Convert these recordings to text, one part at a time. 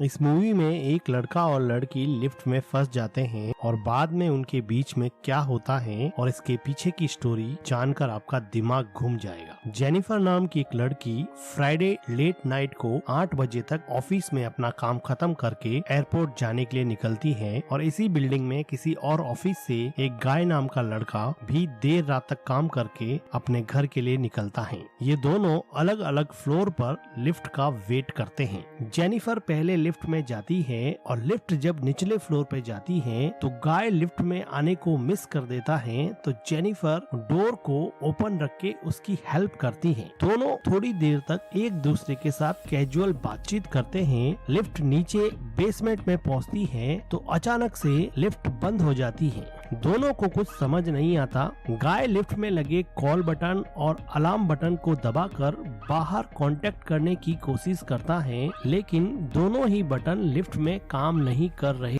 इस मूवी में एक लड़का और लड़की लिफ्ट में फंस जाते हैं और बाद में उनके बीच में क्या होता है और इसके पीछे की स्टोरी जानकर आपका दिमाग घूम जाएगा। जेनिफर नाम की एक लड़की फ्राइडे लेट नाइट को 8 बजे तक ऑफिस में अपना काम खत्म करके एयरपोर्ट जाने के लिए निकलती है और इसी बिल्डिंग में किसी और ऑफिस से एक गाय नाम का लड़का भी देर रात तक काम करके अपने घर के लिए निकलता है। ये दोनों अलग अलग फ्लोर पर लिफ्ट का वेट करते हैं। जेनिफर पहले लिफ्ट में जाती है और लिफ्ट जब निचले फ्लोर पे जाती है तो गाय लिफ्ट में आने को मिस कर देता है, तो जेनिफर डोर को ओपन रख के उसकी हेल्प करती है। दोनों थोड़ी देर तक एक दूसरे के साथ कैजुअल बातचीत करते हैं। लिफ्ट नीचे बेसमेंट में पहुंचती है तो अचानक से लिफ्ट बंद हो जाती है। दोनों को कुछ समझ नहीं आता। गाय लिफ्ट में लगे कॉल बटन और अलार्म बटन को दबाकर बाहर कांटेक्ट करने की कोशिश करता है, लेकिन दोनों ही बटन लिफ्ट में काम नहीं कर रहे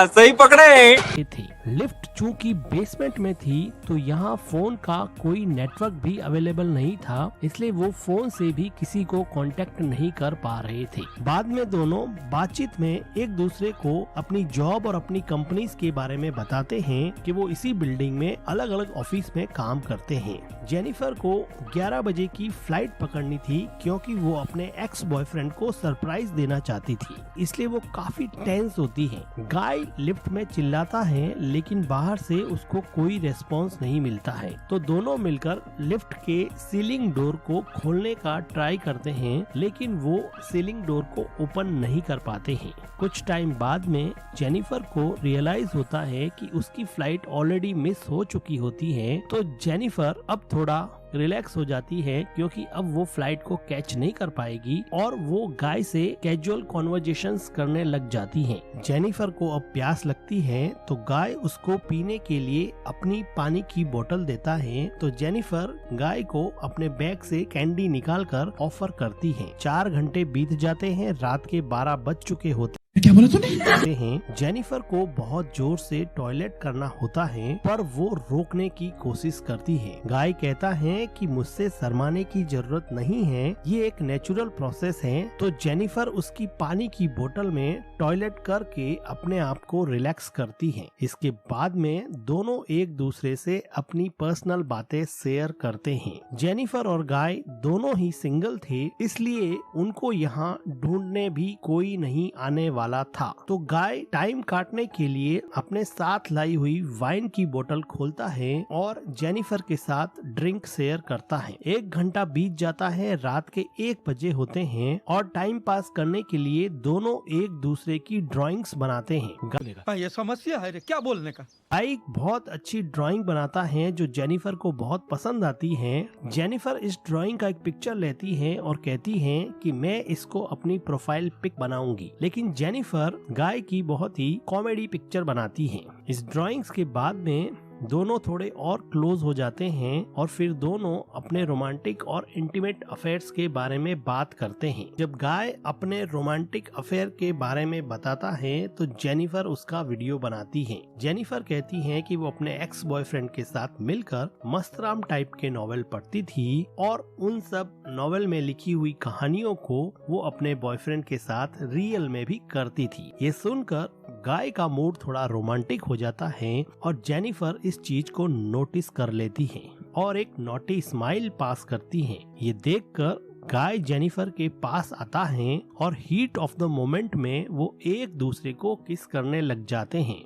सही पकड़े थे। लिफ्ट चूंकि बेसमेंट में थी तो यहाँ फोन का कोई नेटवर्क भी अवेलेबल नहीं था, इसलिए वो फोन से भी किसी को कांटेक्ट नहीं कर पा रहे थे। बाद में दोनों बातचीत में एक दूसरे को अपनी जॉब और अपनी कंपनीज के बारे में बताते हैं कि वो इसी बिल्डिंग में अलग अलग ऑफिस में काम करते हैं। जेनिफर को 11 बजे की फ्लाइट पकड़नी थी क्योंकि वो अपने एक्स बॉयफ्रेंड को सरप्राइज देना चाहती थी, इसलिए वो काफी टेंस होती है। गाय लिफ्ट में चिल्लाता है लेकिन बाहर से उसको कोई रेस्पॉन्स नहीं मिलता है, तो दोनों मिलकर लिफ्ट के सीलिंग डोर को खोलने का ट्राई करते हैं, लेकिन वो सीलिंग डोर को ओपन नहीं कर पाते हैं। कुछ टाइम बाद में जेनिफर को रियलाइज होता है कि उसकी फ्लाइट ऑलरेडी मिस हो चुकी होती है, तो जेनिफर अब थोड़ा रिलैक्स हो जाती है क्योंकि अब वो फ्लाइट को कैच नहीं कर पाएगी और वो गाय से कैजुअल कॉन्वर्जेशंस करने लग जाती है। जेनिफर को अब प्यास लगती है तो गाय उसको पीने के लिए अपनी पानी की बोतल देता है, तो जेनिफर गाय को अपने बैग से कैंडी निकालकर ऑफर करती है। 4 घंटे बीत जाते हैं, रात के 12 बज चुके होते क्या बोला तूने? हैं। जेनिफर को बहुत जोर से टॉयलेट करना होता है पर वो रोकने की कोशिश करती है। गाय कहता है कि मुझसे शर्माने की जरूरत नहीं है, ये एक नेचुरल प्रोसेस है, तो जेनिफर उसकी पानी की बोतल में टॉयलेट करके अपने आप को रिलैक्स करती है। इसके बाद में दोनों एक दूसरे से अपनी पर्सनल बातें शेयर करते हैं। जेनिफर और गाय दोनों ही सिंगल थे, इसलिए उनको यहाँ ढूंढने भी कोई नहीं आने वाला था, तो गाय टाइम काटने के लिए अपने साथ लाई हुई वाइन की बोतल खोलता है और जेनिफर के साथ ड्रिंक शेयर करता है। 1 घंटा बीत जाता है, रात के 1 बजे होते हैं और टाइम पास करने के लिए दोनों एक दूसरे की ड्राइंग्स बनाते हैं। ये समस्या है रे, क्या बोलने का? गाय बहुत अच्छी ड्राइंग बनाता है जो जेनिफर को बहुत पसंद आती है। जेनिफर इस ड्राइंग का एक पिक्चर लेती है और कहती है कि मैं इसको अपनी प्रोफाइल पिक बनाऊंगी, लेकिन जेनिफर गाय की बहुत ही कॉमेडी पिक्चर बनाती है। इस ड्राइंग्स के बाद में दोनों थोड़े और क्लोज हो जाते हैं और फिर दोनों अपने रोमांटिक और इंटीमेट अफेयर्स के बारे में बात करते हैं। जब गाय अपने रोमांटिक अफेयर के बारे में बताता है तो जेनिफर उसका वीडियो बनाती है। जेनिफर कहती है कि वो अपने एक्स बॉयफ्रेंड के साथ मिलकर मस्तराम टाइप के नॉवेल पढ़ती थी और उन सब नॉवेल में लिखी हुई कहानियों को वो अपने बॉयफ्रेंड के साथ रियल में भी करती थी। ये सुनकर गाय का मूड थोड़ा रोमांटिक हो जाता है और जेनिफर इस चीज को नोटिस कर लेती है और एक नॉटी स्माइल पास करती है। ये देखकर गाय जेनिफर के पास आता है और हीट ऑफ द मोमेंट में वो एक दूसरे को किस करने लग जाते हैं।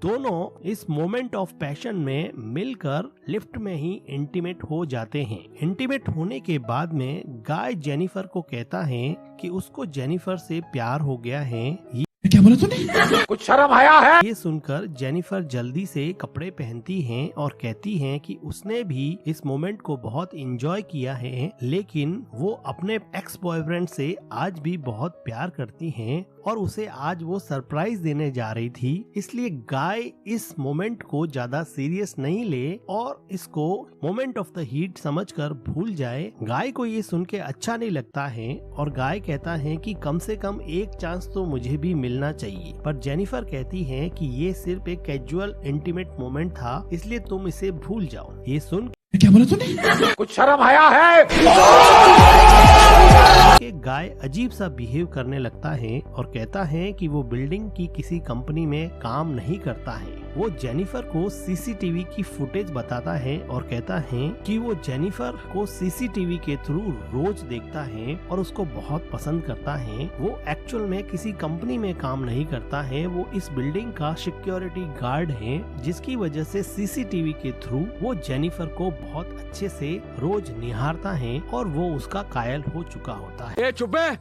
दोनों इस मोमेंट ऑफ पैशन में मिलकर लिफ्ट में ही इंटीमेट हो जाते हैं। इंटीमेट होने के बाद में गाय जेनिफर को कहता है कि उसको जेनिफर से प्यार हो गया है। क्या बोला तूने? कुछ शर्म आया है? ये सुनकर जेनिफर जल्दी से कपड़े पहनती हैं और कहती हैं कि उसने भी इस मोमेंट को बहुत एंजॉय किया है, लेकिन वो अपने एक्स बॉयफ्रेंड से आज भी बहुत प्यार करती हैं और उसे आज वो सरप्राइज देने जा रही थी, इसलिए गाय इस मोमेंट को ज्यादा सीरियस नहीं ले और इसको मोमेंट ऑफ द हीट समझकर भूल जाए। गाय को ये सुन के अच्छा नहीं लगता है और गाय कहता है कि कम से कम एक चांस तो मुझे भी मिलना चाहिए, पर जेनिफर कहती है कि ये सिर्फ एक कैजुअल इंटीमेट मोमेंट था, इसलिए तुम इसे भूल जाओ। ये सुन क्या बोला तूने? कुछ शर्म आया है? गाय अजीब सा बिहेव करने लगता है और कहता है कि वो बिल्डिंग की किसी कंपनी में काम नहीं करता है। वो जेनिफर को सीसीटीवी की फुटेज बताता है और कहता है कि वो जेनिफर को सीसीटीवी के थ्रू रोज देखता है और उसको बहुत पसंद करता है। वो एक्चुअल में किसी कंपनी में काम नहीं करता है, वो इस बिल्डिंग का सिक्योरिटी गार्ड है, जिसकी वजह से सीसीटीवी के थ्रू वो जेनिफर को बहुत अच्छे से रोज निहारता है और वो उसका कायल हो चुका होता है। चुप है।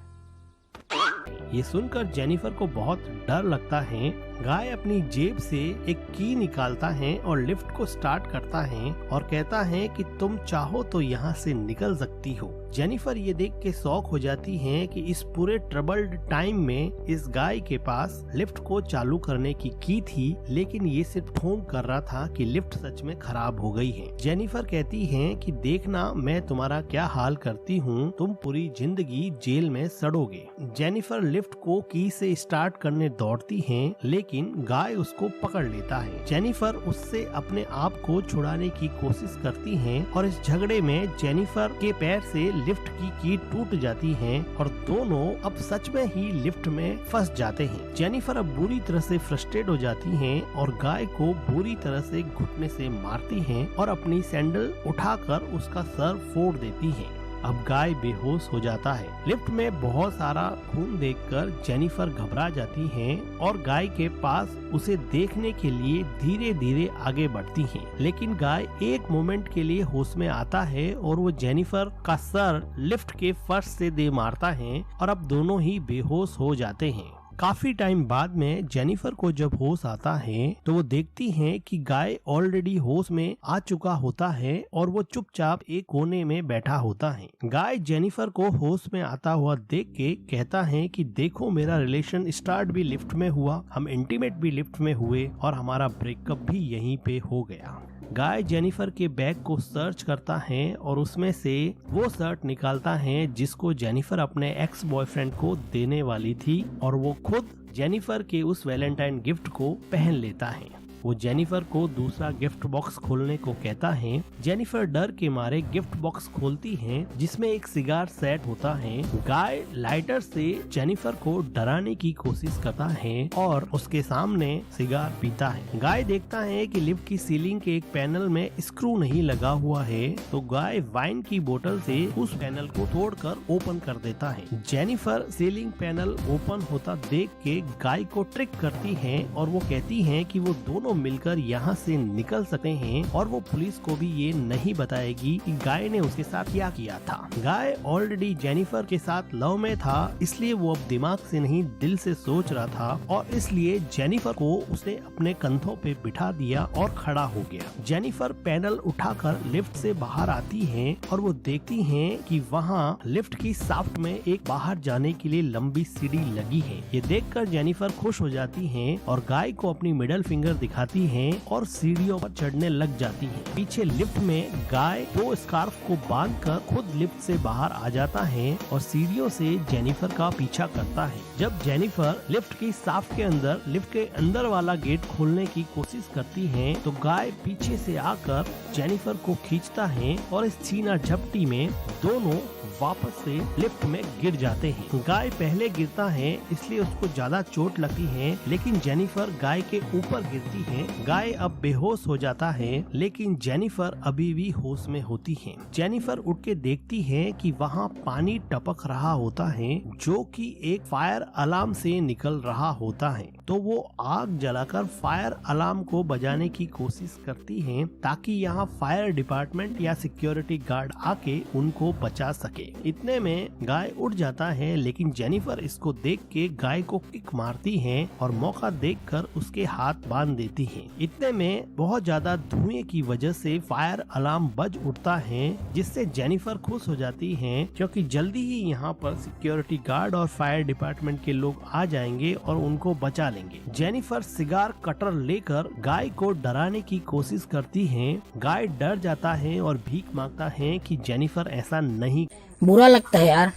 ये सुनकर जेनिफर को बहुत डर लगता है। गाय अपनी जेब से एक की निकालता है और लिफ्ट को स्टार्ट करता है और कहता है कि तुम चाहो तो यहाँ से निकल सकती हो। जेनिफर ये देख के शॉक हो जाती है कि इस पूरे ट्रबल्ड टाइम में इस गाय के पास लिफ्ट को चालू करने की थी, लेकिन ये सिर्फ फोन कर रहा था कि लिफ्ट सच में खराब हो गई है। जेनिफर कहती है कि देखना मैं तुम्हारा क्या हाल करती हूँ, तुम पूरी जिंदगी जेल में सड़ोगे। जेनिफर लिफ्ट को की से स्टार्ट करने दौड़ती है, लेकिन गाय उसको पकड़ लेता है। जेनिफर उससे अपने आप को छुड़ाने की कोशिश करती है और इस झगड़े में जेनिफर के पैर से लिफ्ट की टूट जाती है और दोनों अब सच में ही लिफ्ट में फंस जाते हैं। जेनिफर अब बुरी तरह से फ्रस्ट्रेट हो जाती है और गाय को बुरी तरह से घुटने से मारती है और अपनी सैंडल उठाकर उसका सर फोड़ देती है। अब गाय बेहोश हो जाता है। लिफ्ट में बहुत सारा खून देखकर जेनिफर घबरा जाती है और गाय के पास उसे देखने के लिए धीरे धीरे आगे बढ़ती है, लेकिन गाय एक मोमेंट के लिए होश में आता है और वो जेनिफर का सर लिफ्ट के फर्श से दे मारता है और अब दोनों ही बेहोश हो जाते हैं। काफी टाइम बाद में जेनिफर को जब होश आता है तो वो देखती है कि गाय ऑलरेडी होश में आ चुका होता है और वो चुपचाप एक कोने में बैठा होता है। गाय जेनिफर को होश में आता हुआ देख के कहता है कि देखो मेरा रिलेशन स्टार्ट भी लिफ्ट में हुआ, हम इंटीमेट भी लिफ्ट में हुए और हमारा ब्रेकअप भी यहीं पे हो गया। गाय जेनिफर के बैग को सर्च करता है और उसमें से वो शर्ट निकालता है जिसको जेनिफर अपने एक्स बॉयफ्रेंड को देने वाली थी और वो खुद जेनिफर के उस वैलेंटाइन गिफ्ट को पहन लेता है। वो जेनिफर को दूसरा गिफ्ट बॉक्स खोलने को कहता है। जेनिफर डर के मारे गिफ्ट बॉक्स खोलती है जिसमें एक सिगार सेट होता है। गाय लाइटर से जेनिफर को डराने की कोशिश करता है और उसके सामने सिगार पीता है। गाय देखता है कि लिफ्ट की सीलिंग के एक पैनल में स्क्रू नहीं लगा हुआ है, तो गाय वाइन की बोतल से उस पैनल को तोड़कर ओपन कर देता है। जेनिफर सीलिंग पैनल ओपन होता देख के गाय को ट्रिक करती है और वो कहती है कि वो दोनों मिलकर यहाँ से निकल सकते हैं और वो पुलिस को भी ये नहीं बताएगी कि गाय ने उसके साथ क्या किया था। गाय ऑलरेडी जेनिफर के साथ लव में था, इसलिए वो अब दिमाग से नहीं दिल से सोच रहा था और इसलिए जेनिफर को उसने अपने कंधों पे बिठा दिया और खड़ा हो गया। जेनिफर पैनल उठाकर लिफ्ट से बाहर आती है और वो देखती है कि वहाँ लिफ्ट की शाफ्ट में एक बाहर जाने के लिए लंबी सीढ़ी लगी है। ये देखकर जेनिफर खुश हो जाती है और गाय को अपनी मिडल फिंगर दिखाती है और सीढ़ियों पर चढ़ने लग जाती है। पीछे लिफ्ट में गाय दो स्कार्फ को बांधकर खुद लिफ्ट से बाहर आ जाता है और सीढ़ियों से जेनिफर का पीछा करता है। जब जेनिफर लिफ्ट की शाफ्ट के अंदर लिफ्ट के अंदर वाला गेट खोलने की कोशिश करती है तो गाय पीछे से आकर जेनिफर को खींचता है और इस छीना झपटी में दोनों वापस से लिफ्ट में गिर जाते हैं। गाय पहले गिरता है इसलिए उसको ज्यादा चोट लगती है, लेकिन जेनिफर गाय के ऊपर गिरती है। गाय अब बेहोश हो जाता है, लेकिन जेनिफर अभी भी होश में होती है। जेनिफर उठ के देखती है कि वहाँ पानी टपक रहा होता है जो कि एक फायर अलार्म से निकल रहा होता है, तो वो आग जलाकर फायर अलार्म को बजाने की कोशिश करती है ताकि यहाँ फायर डिपार्टमेंट या सिक्योरिटी गार्ड आके उनको बचा सके। इतने में गाय उठ जाता है, लेकिन जेनिफर इसको देख के गाय को किक मारती है और मौका देखकर उसके हाथ बांध देती है। इतने में बहुत ज्यादा धुएं की वजह से फायर अलार्म बज उठता है, जिससे जेनिफर खुश हो जाती है क्योंकि जल्दी ही यहाँ पर सिक्योरिटी गार्ड और फायर डिपार्टमेंट के लोग आ जाएंगे और उनको बचा लेंगे। जेनिफर सिगार कटर लेकर गाय को डराने की कोशिश करती है। गाय डर जाता है और भीख मांगता है कि जेनिफर ऐसा नहीं। बुरा लगता है यार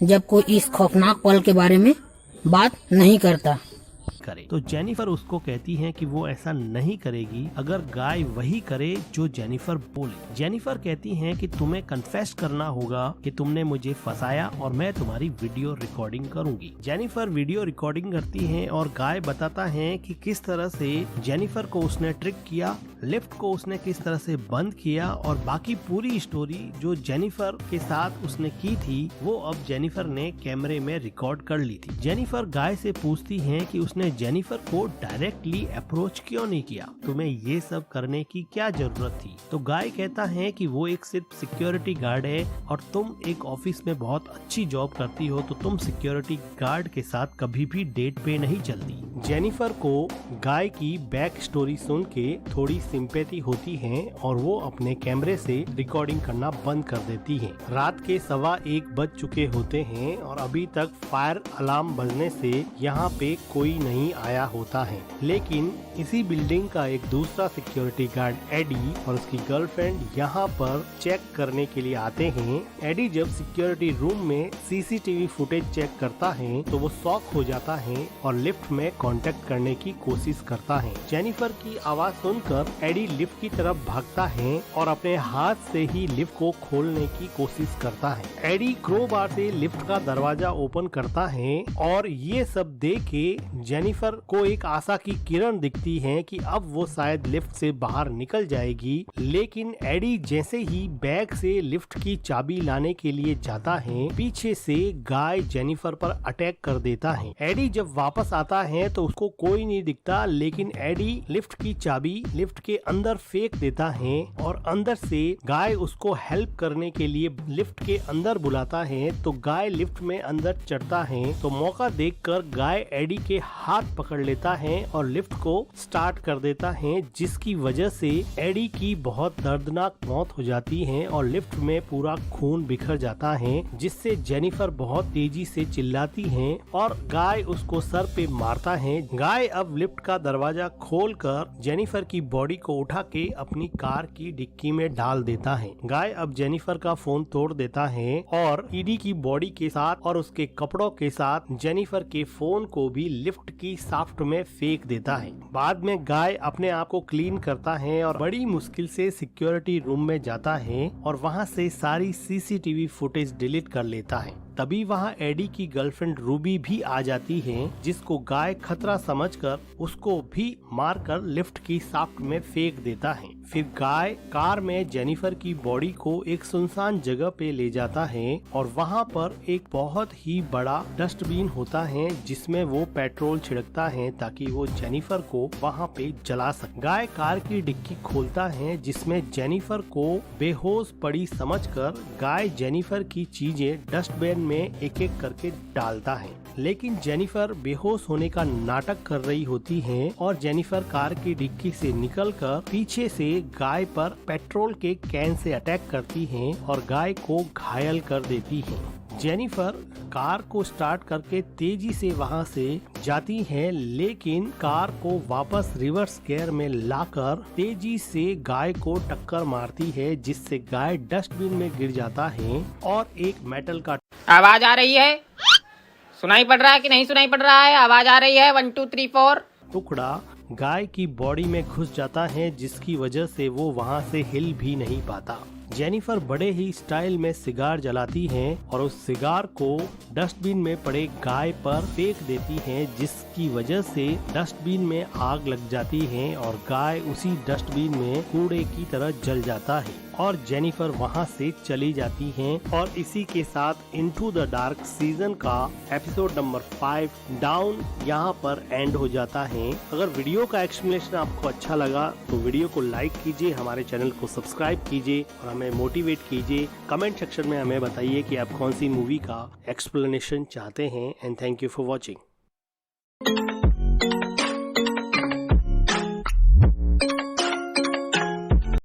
जब कोई इस खौफनाक पल के बारे में बात नहीं करता। करे। तो जेनिफर उसको कहती है कि वो ऐसा नहीं करेगी अगर गाय वही करे जो जेनिफर बोले। जेनिफर कहती है कि तुम्हें कन्फेस करना होगा कि तुमने मुझे फंसाया और मैं तुम्हारी वीडियो रिकॉर्डिंग करूंगी। जेनिफर वीडियो रिकॉर्डिंग करती है और गाय बताता है कि किस तरह से जेनिफर को उसने ट्रिक किया, लिफ्ट को उसने किस तरह से बंद किया और बाकी पूरी स्टोरी जो जेनिफर के साथ उसने की थी वो अब जेनिफर ने कैमरे में रिकॉर्ड कर ली थी। जेनिफर गाय से पूछती है कि उसने जेनिफर को डायरेक्टली अप्रोच क्यों नहीं किया, तुम्हें ये सब करने की क्या जरूरत थी। तो गाय कहता है कि वो एक सिर्फ सिक्योरिटी गार्ड है और तुम एक ऑफिस में बहुत अच्छी जॉब करती हो तो तुम सिक्योरिटी गार्ड के साथ कभी भी डेट पे नहीं चलती। जेनिफर को गाय की बैक स्टोरी सुन के थोड़ी सिंपैथी होती है और वो अपने कैमरे से रिकॉर्डिंग करना बंद कर देती है। रात के 1:15 बज चुके होते हैं और अभी तक फायर अलार्म बजने से यहाँ पे कोई नहीं आया होता है, लेकिन इसी बिल्डिंग का एक दूसरा सिक्योरिटी गार्ड एडी और उसकी गर्लफ्रेंड यहाँ पर चेक करने के लिए आते हैं। एडी जब सिक्योरिटी रूम में सीसीटीवी फुटेज चेक करता है तो वो शॉक हो जाता है और लिफ्ट में कांटेक्ट करने की कोशिश करता है। जेनिफर की आवाज सुनकर एडी लिफ्ट की तरफ भागता है और अपने हाथ से ही लिफ्ट को खोलने की कोशिश करता है। एडी क्रोबार से लिफ्ट का दरवाजा ओपन करता है और ये सब देख के जेनिफर को एक आशा की किरण दिखती है कि अब वो शायद लिफ्ट से बाहर निकल जाएगी, लेकिन एडी जैसे ही बैग से लिफ्ट की चाबी लाने के लिए जाता है पीछे से गाय जेनिफर पर अटैक कर देता है। एडी जब वापस आता है तो उसको कोई नहीं दिखता, लेकिन एडी लिफ्ट की चाबी लिफ्ट के अंदर फेंक देता है और अंदर से गाय उसको हेल्प करने के लिए लिफ्ट के अंदर बुलाता है। तो गाय लिफ्ट में अंदर चढ़ता है तो मौका देखकर गाय एडी के हाथ पकड़ लेता है और लिफ्ट को स्टार्ट कर देता है, जिसकी वजह से एडी की बहुत दर्दनाक मौत हो जाती है और लिफ्ट में पूरा खून बिखर जाता है, जिससे जेनिफर बहुत तेजी से चिल्लाती है और गाय उसको सर पे मारता है। गाय अब लिफ्ट का दरवाजा खोलकर जेनिफर की बॉडी को उठा के अपनी कार की डिक्की में डाल देता है। गाय अब जेनिफर का फोन तोड़ देता है और ईडी की बॉडी के साथ और उसके कपड़ों के साथ जेनिफर के फोन को भी लिफ्ट की शाफ्ट में फेंक देता है। बाद में गाय अपने आप को क्लीन करता है और बड़ी मुश्किल से सिक्योरिटी रूम में जाता है और वहां से सारी सीसीटीवी फुटेज डिलीट कर लेता है। तभी वहां एडी की गर्लफ्रेंड रूबी भी आ जाती है, जिसको गाय खतरा समझकर उसको भी मारकर लिफ्ट की शाफ्ट में फेंक देता है। फिर गाय कार में जेनिफर की बॉडी को एक सुनसान जगह पे ले जाता है और वहां पर एक बहुत ही बड़ा डस्टबिन होता है जिसमें वो पेट्रोल छिड़कता है ताकि वो जेनिफर को वहां पे जला सके। गाय कार की डिक्की खोलता है जिसमें जेनिफर को बेहोश पड़ी समझकर गाय जेनिफर की चीजें डस्टबिन में एक एक करके डालता है, लेकिन जेनिफर बेहोश होने का नाटक कर रही होती है और जेनिफर कार की डिक्की से निकलकर पीछे से गाय पर पेट्रोल के कैन से अटैक करती है और गाय को घायल कर देती है। जेनिफर कार को स्टार्ट करके तेजी से वहां से जाती है, लेकिन कार को वापस रिवर्स गियर में लाकर तेजी से गाय को टक्कर मारती है, जिससे गाय डस्टबिन में गिर जाता है और एक मेटल का आवाज आ रही है? सुनाई पड़ रहा है कि नहीं सुनाई पड़ रहा है? आवाज आ रही है? 1 2 3 4 टुकड़ा गाय की बॉडी में घुस जाता है, जिसकी वजह से वो वहां से हिल भी नहीं पाता। जेनिफर बड़े ही स्टाइल में सिगार जलाती है और उस सिगार को डस्टबिन में पड़े गाय पर फेंक देती है, जिसकी वजह से डस्टबिन में आग लग जाती है और गाय उसी डस्टबिन में कूड़े की तरह जल जाता है और जेनिफर वहां से चली जाती है। और इसी के साथ इनटू द डार्क सीजन का एपिसोड नंबर 5 डाउन यहाँ पर एंड हो जाता है। अगर वीडियो का एक्सप्लेनेशन आपको अच्छा लगा तो वीडियो को लाइक कीजिए, हमारे चैनल को सब्सक्राइब कीजिए और हमें मोटिवेट कीजिए। कमेंट सेक्शन में हमें बताइए कि आप कौन सी मूवी का एक्सप्लेनेशन चाहते हैं। And thank you for watching.